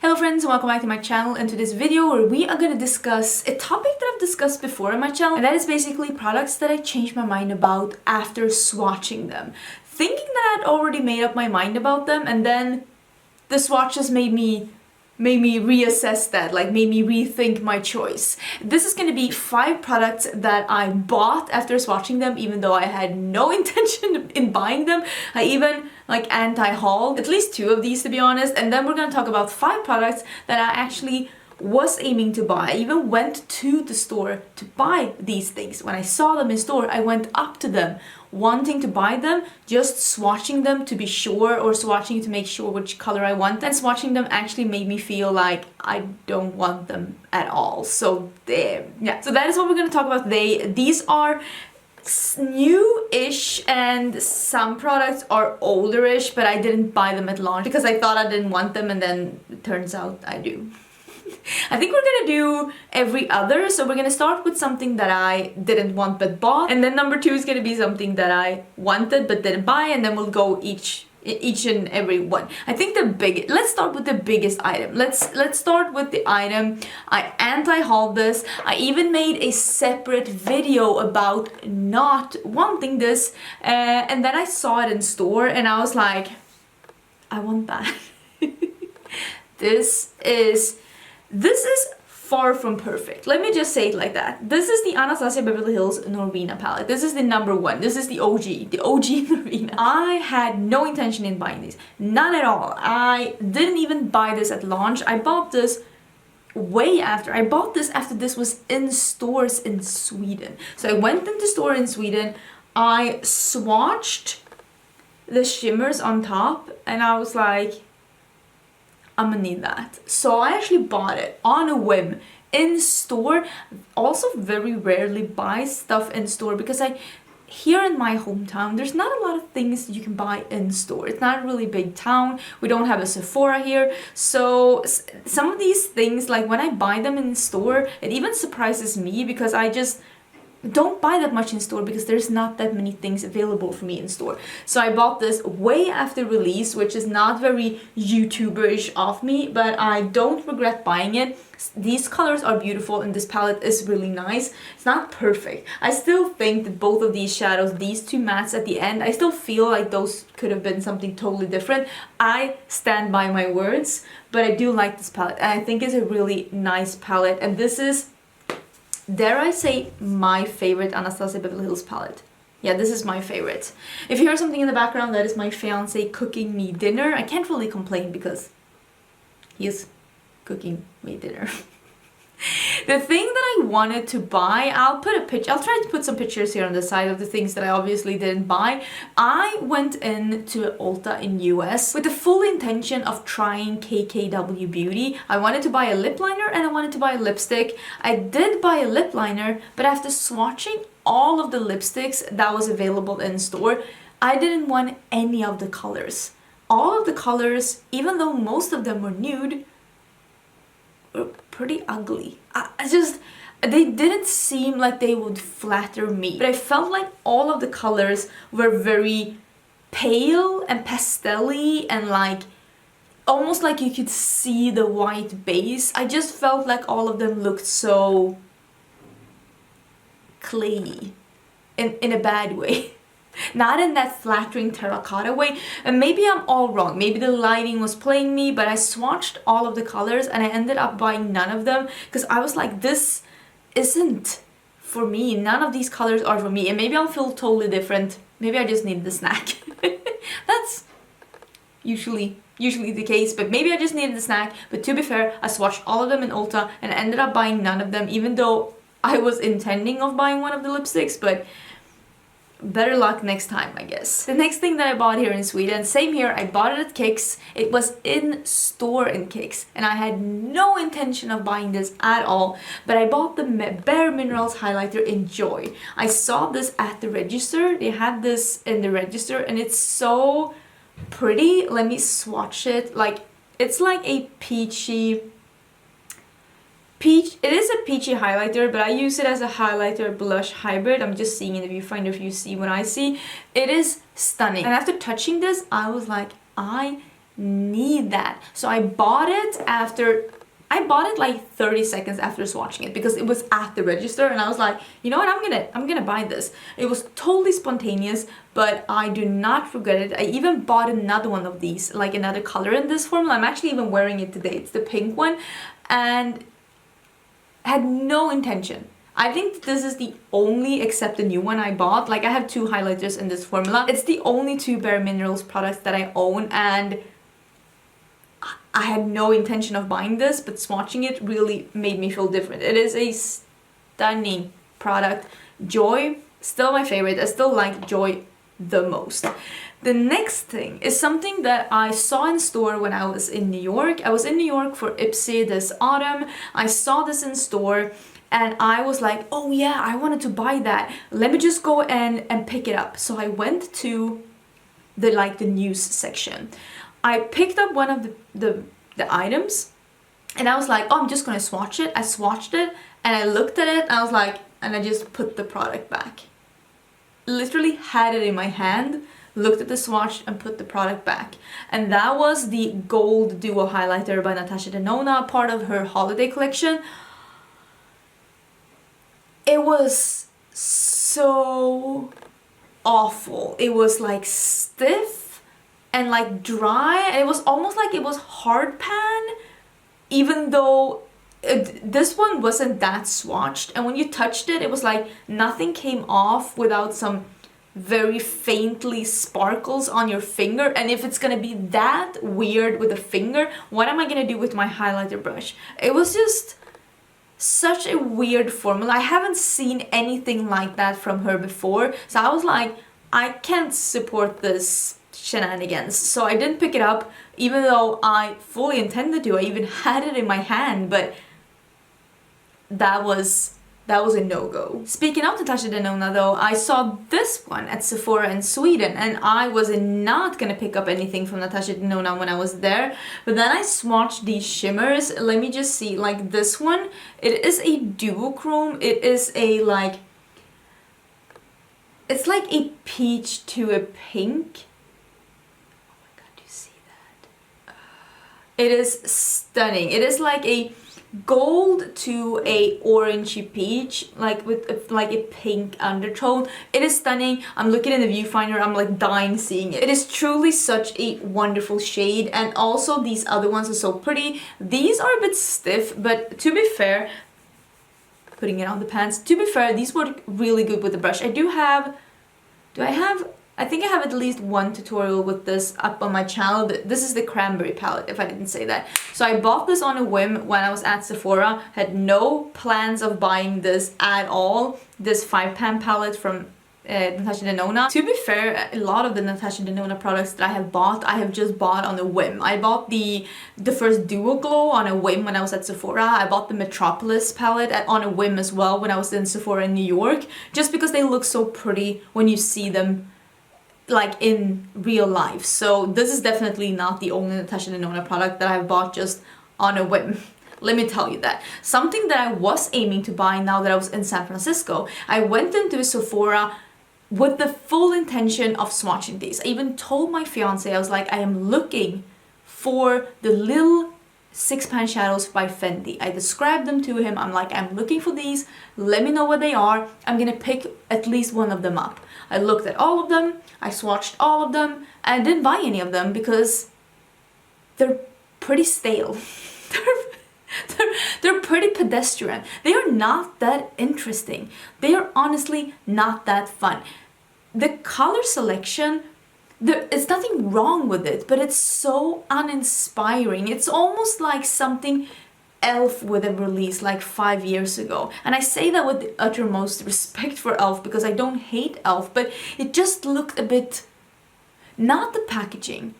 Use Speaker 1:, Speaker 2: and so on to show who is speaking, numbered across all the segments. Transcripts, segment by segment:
Speaker 1: Hello friends, and welcome back to my channel. In today's video where we are going to discuss a topic that I've discussed before on my channel, and that is basically products that I changed my mind about after swatching them. Thinking that I'd already made up my mind about them, and then the swatches made me reassess that, like made me rethink my choice. This is going to be 5 products that I bought after swatching them, even though I had no intention in buying them. I even anti-hauled at least 2 of these, to be honest, and then we're going to talk about 5 products that I actually was aiming to buy. I even went to the store to buy these things. When I saw them in store, I went up to them wanting to buy them, just swatching them to be sure, or swatching to make sure which color I want. And swatching them actually made me feel like I don't want them at all. So there, yeah. So that is what we're going to talk about today. These are new-ish and some products are older-ish, but I didn't buy them at launch because I thought I didn't want them, and then it turns out I do. I think we're gonna do every other, so we're gonna start with something that I didn't want but bought, and then number 2 is gonna be something that I wanted but didn't buy, and then we'll go each and every one. I think let's start with the biggest item. Let's start with the item. I anti-hauled this. I even made a separate video about not wanting this, and then I saw it in store and I was like, I want that. This is far from perfect. Let me just say it like that. This is the Anastasia Beverly Hills Norvina palette. This is the number 1. This is the OG Norvina. I had no intention in buying these. None at all. I didn't even buy this at launch. I bought this way after. I bought this after this was in stores in Sweden. So I went into store in Sweden. I swatched the shimmers on top and I was like, I'm gonna need that. So I actually bought it on a whim in store. Also very rarely buy stuff in store because here in my hometown there's not a lot of things you can buy in store. It's not a really big town. We don't have a Sephora here. So some of these things, like when I buy them in store, it even surprises me because I just don't buy that much in store because there's not that many things available for me in store. So I bought this way after release, which is not very YouTuber-ish of me, but I don't regret buying it. These colors are beautiful and this palette is really nice. It's not perfect. I still think that both of these shadows, these 2 mattes at the end, I still feel like those could have been something totally different. I stand by my words, but I do like this palette and I think it's a really nice palette, and this is, dare I say, my favorite Anastasia Beverly Hills palette. Yeah, this is my favorite. If you hear something in the background, that is my fiance cooking me dinner. I can't really complain because he is cooking me dinner. The thing that I wanted to buy, I'll try to put some pictures here on the side of the things that I obviously didn't buy. I went into Ulta in US with the full intention of trying KKW Beauty. I wanted to buy a lip liner and I wanted to buy a lipstick. I did buy a lip liner, but after swatching all of the lipsticks that was available in store, I didn't want any of the colors. All of the colors, even though most of them were nude, were pretty ugly. They didn't seem like they would flatter me, but I felt like all of the colors were very pale and pastel-y and like almost like you could see the white base. I just felt like all of them looked so clayey in a bad way. Not in that flattering terracotta way, and maybe I'm all wrong, maybe the lighting was playing me, but I swatched all of the colors and I ended up buying none of them because I was like, this isn't for me. None of these colors are for me, and maybe I'll feel totally different. Maybe I just needed the snack. That's usually the case, but maybe I just needed the snack. But to be fair, I swatched all of them in Ulta and I ended up buying none of them, even though I was intending of buying one of the lipsticks, but better luck next time, I guess. The next thing that I bought here in Sweden, same here, I bought it at Kicks. It was in store in Kicks and I had no intention of buying this at all, but I bought the Bare Minerals highlighter in Joy. I saw this at the register. They had this in the register and it's so pretty. Let me swatch it. Like, it's like a it is a peachy highlighter, but I use it as a highlighter blush hybrid. I'm just seeing in the viewfinder if you see what I see. It is stunning. And after touching this, I was like, I need that. So I bought it like 30 seconds after swatching it because it was at the register, and I was like, you know what, I'm gonna buy this. It was totally spontaneous, but I do not regret it. I even bought another one of these, like another color in this formula. I'm actually even wearing it today. It's the pink one, and had no intention. I think this is the only, except the new one, I bought. Like, I have 2 highlighters in this formula. It's the only 2 Bare Minerals products that I own, and I had no intention of buying this, but swatching it really made me feel different. It is a stunning product. Joy, still my favorite. I still like Joy the most. The next thing is something that I saw in store when I was in New York. I was in New York for Ipsy this autumn. I saw this in store, and I was like, oh yeah, I wanted to buy that. Let me just go and pick it up. So I went to the news section. I picked up one of the items, and I was like, oh, I'm just gonna swatch it. I swatched it, and I looked at it, and I was like, and I just put the product back. Literally had it in my hand, looked at the swatch, and put the product back. And that was the Gold Duo Highlighter by Natasha Denona, part of her holiday collection. It was so awful. It was like stiff and like dry, and it was almost like it was hard pan, even though this one wasn't that swatched, and when you touched it, it was like nothing came off without some very faintly sparkles on your finger. And if it's gonna be that weird with a finger, what am I gonna do with my highlighter brush? It was just such a weird formula. I haven't seen anything like that from her before, so I was like, I can't support this shenanigans. So I didn't pick it up, even though I fully intended to. I even had it in my hand, but that was a no-go. Speaking of Natasha Denona though, I saw this one at Sephora in Sweden, and I was not gonna pick up anything from Natasha Denona when I was there, but then I swatched these shimmers. Let me just see, like this one, it is a duochrome. It is a like, it's like a peach to a pink. Oh my god, do you see that? It is stunning. It is like a gold to a orangey peach, like with like a pink undertone. It is stunning. I'm looking in the viewfinder, I'm like dying seeing it. It is truly such a wonderful shade, and also these other ones are so pretty. These are a bit stiff, but to be fair, putting it on the pants, to be fair, these work really good with the brush. I think I have at least one tutorial with this up on my channel. This is the Cranberry palette, if I didn't say that. So I bought this on a whim when I was at Sephora. Had no plans of buying this at all. This 5-pan palette from Natasha Denona. To be fair, a lot of the Natasha Denona products that I have just bought on a whim. I bought the first Duo Glow on a whim when I was at Sephora. I bought the Metropolis palette on a whim as well when I was in Sephora in New York, just because they look so pretty when you see them like in real life. So this is definitely not the only Natasha Denona product that I've bought just on a whim. Let me tell you that. Something that I was aiming to buy now that I was in San Francisco, I went into Sephora with the full intention of swatching these. I even told my fiance, I was like, I am looking for the little 6-pan shadows by Fenty. I described them to him. I'm like, I'm looking for these. Let me know what they are. I'm gonna pick at least one of them up. I looked at all of them. I swatched all of them. And I didn't buy any of them because they're pretty stale. They're pretty pedestrian. They are not that interesting. They are honestly not that fun. The color selection, there's nothing wrong with it, but it's so uninspiring. It's almost like something e.l.f. would have released like 5 years ago. And I say that with the uttermost respect for e.l.f. because I don't hate e.l.f., but it just looked a bit, not the packaging,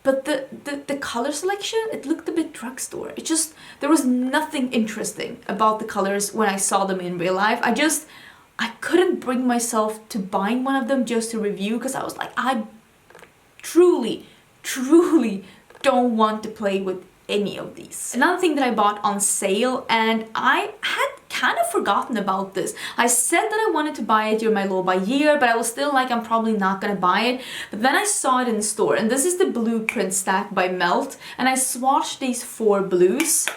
Speaker 1: but the color selection, it looked a bit drugstore. It just, there was nothing interesting about the colors when I saw them in real life. I couldn't bring myself to buying one of them just to review, because I was like, I truly don't want to play with any of these. Another thing that I bought on sale, and I had kind of forgotten about this. I said that I wanted to buy it during my low buy year, but I was still like, I'm probably not gonna buy it. But then I saw it in the store, and this is the Blueprint Stack by Melt, and I swatched these 4 blues.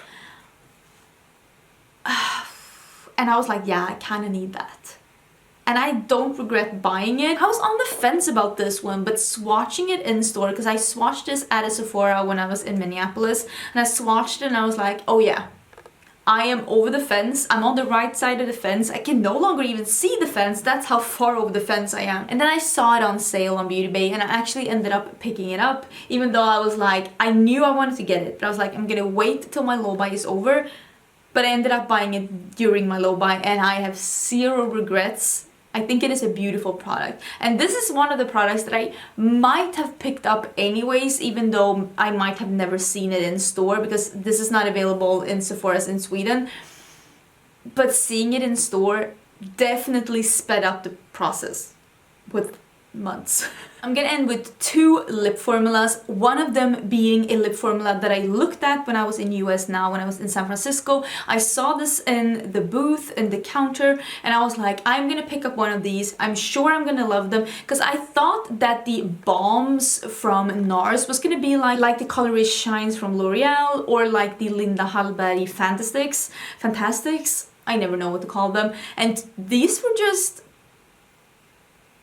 Speaker 1: And I was like, yeah, I kind of need that. And I don't regret buying it. I was on the fence about this one, but swatching it in store, because I swatched this at a Sephora when I was in Minneapolis, and I swatched it and I was like, oh yeah, I am over the fence. I'm on the right side of the fence. I can no longer even see the fence. That's how far over the fence I am. And then I saw it on sale on Beauty Bay, and I actually ended up picking it up, even though I was like, I knew I wanted to get it, but I was like, I'm gonna wait till my low buy is over. But I ended up buying it during my low buy, and I have 0 regrets. I think it is a beautiful product. And this is one of the products that I might have picked up anyways, even though I might have never seen it in store, because this is not available in Sephora's in Sweden. But seeing it in store definitely sped up the process with months. I'm gonna end with 2 lip formulas, one of them being a lip formula that I looked at when I was in US now, when I was in San Francisco. I saw this in the booth, in the counter, and I was like, I'm gonna pick up one of these. I'm sure I'm gonna love them, because I thought that the bombs from NARS was gonna be like the Colorist Shines from L'Oreal, or like the Linda Hallberg Fantastics. I never know what to call them. And these were just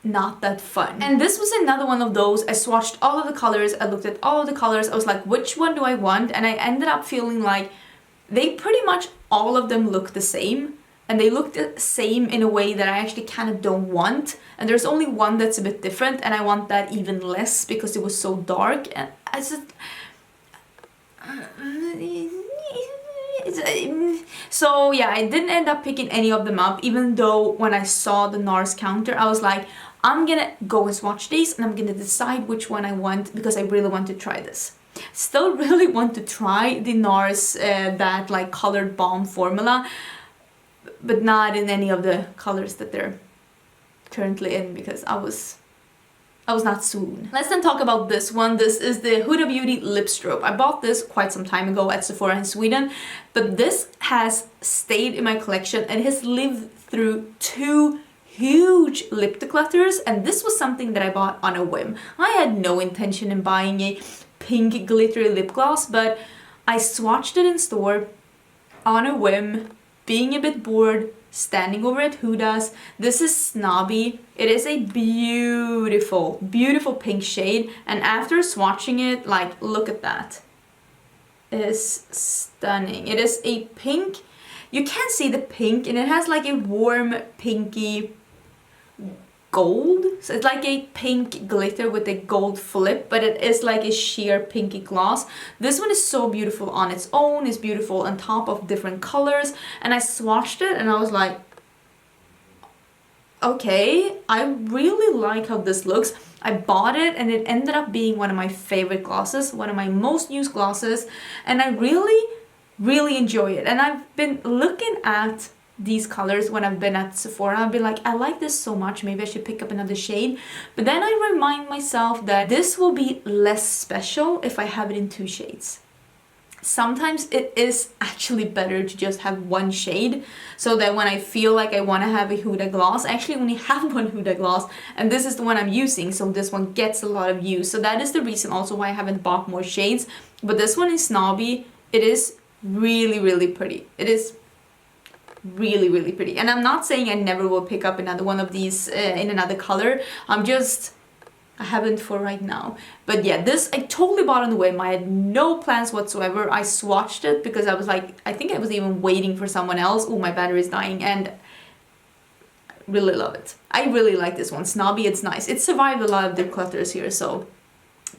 Speaker 1: not that fun. And this was another one of those. I swatched all of the colors, I looked at all of the colors, I was like, which one do I want? And I ended up feeling like they pretty much all of them look the same, and they look the same in a way that I actually kind of don't want. And there's only one that's a bit different, and I want that even less because it was so dark. And I just so yeah, I didn't end up picking any of them up, even though when I saw the NARS counter, I was like, I'm gonna go and swatch these, and I'm gonna decide which one I want, because I really want to try this. Still really want to try the NARS, that like colored balm formula, but not in any of the colors that they're currently in, because I was not soon. Let's then talk about this one. This is the Huda Beauty Lip Strobe. I bought this quite some time ago at Sephora in Sweden, but this has stayed in my collection and has lived through 2 huge lip declutters, and this was something that I bought on a whim. I had no intention in buying a pink glittery lip gloss, but I swatched it in store on a whim, being a bit bored, standing over at Huda's. This is Snobby. It is a beautiful, beautiful pink shade, and after swatching it, like, look at that. It is stunning. It is a pink. You can't see the pink, and it has like a warm pinky gold. So it's like a pink glitter with a gold flip, but it is like a sheer pinky gloss. This one is so beautiful on its own, it's beautiful on top of different colors, and I swatched it and I was like, okay, I really like how this looks. I bought it and it ended up being one of my favorite glosses, one of my most used glosses, and I really enjoy it. And I've been looking at these colors when I've been at Sephora. I've been like, I like this so much, maybe I should pick up another shade. But then I remind myself that this will be less special if I have it in 2 shades. Sometimes it is actually better to just have 1 shade, so that when I feel like I want to have a Huda gloss, I actually only have 1 Huda gloss, and this is the one I'm using, so this one gets a lot of use. So that is the reason also why I haven't bought more shades. But this one is Snobby. It is really pretty. It is really pretty, and I'm not saying I never will pick up another one of these in another color. I haven't for right now. But yeah, this I totally bought on the whim. I had no plans whatsoever. I swatched it because I was like, I think I was even waiting for someone else. Oh, my battery is dying, and really love it. I really like this one. Snobby, it's nice. It survived a lot of declutters here, so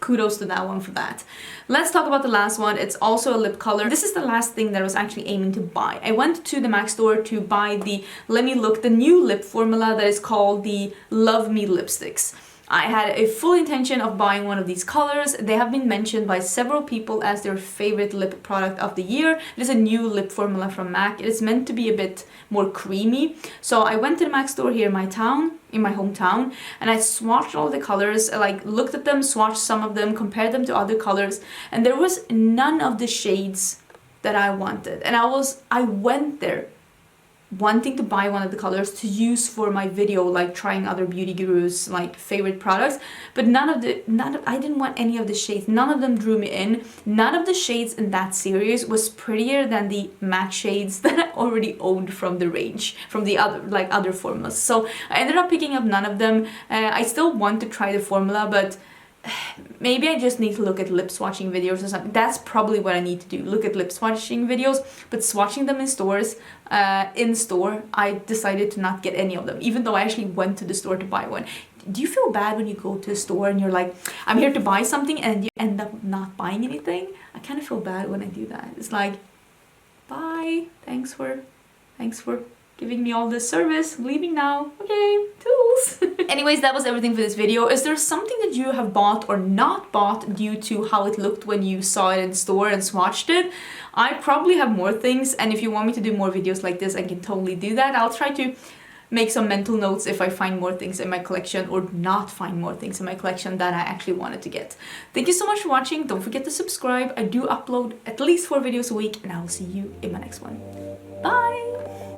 Speaker 1: kudos to that one for that. Let's talk about the last one. It's also a lip color. This is the last thing that I was actually aiming to buy. I went to the MAC store to buy the the new lip formula that is called the Love Me lipsticks. I had a full intention of buying one of these colors. They have been mentioned by several people as their favorite lip product of the year. It is a new lip formula from MAC. It is meant to be a bit more creamy. So I went to the MAC store here in my hometown, and I swatched all the colors. I like looked at them, swatched some of them, compared them to other colors, and there was none of the shades that I wanted. And I went there wanting to buy one of the colors to use for my video, like trying other beauty gurus like favorite products, but I didn't want any of the shades. None of them drew me in. None of the shades in that series was prettier than the matte shades that I already owned from the range, from the other formulas. So I ended up picking up none of them. I still want to try the formula, but maybe I just need to look at lip swatching videos or something. That's probably what I need to do. Look at lip swatching videos, but swatching them in stores, I decided to not get any of them, even though I actually went to the store to buy one. Do you feel bad when you go to a store and you're like, I'm here to buy something, and you end up not buying anything? I kind of feel bad when I do that. It's like, bye, thanks for giving me all this service, I'm leaving now, okay, toodles. Anyways, that was everything for this video. Is there something that you have bought or not bought due to how it looked when you saw it in store and swatched it? I probably have more things, and if you want me to do more videos like this, I can totally do that. I'll try to make some mental notes if I find more things in my collection or not find more things in my collection that I actually wanted to get. Thank you so much for watching. Don't forget to subscribe. I do upload at least 4 videos a week, and I will see you in my next one. Bye!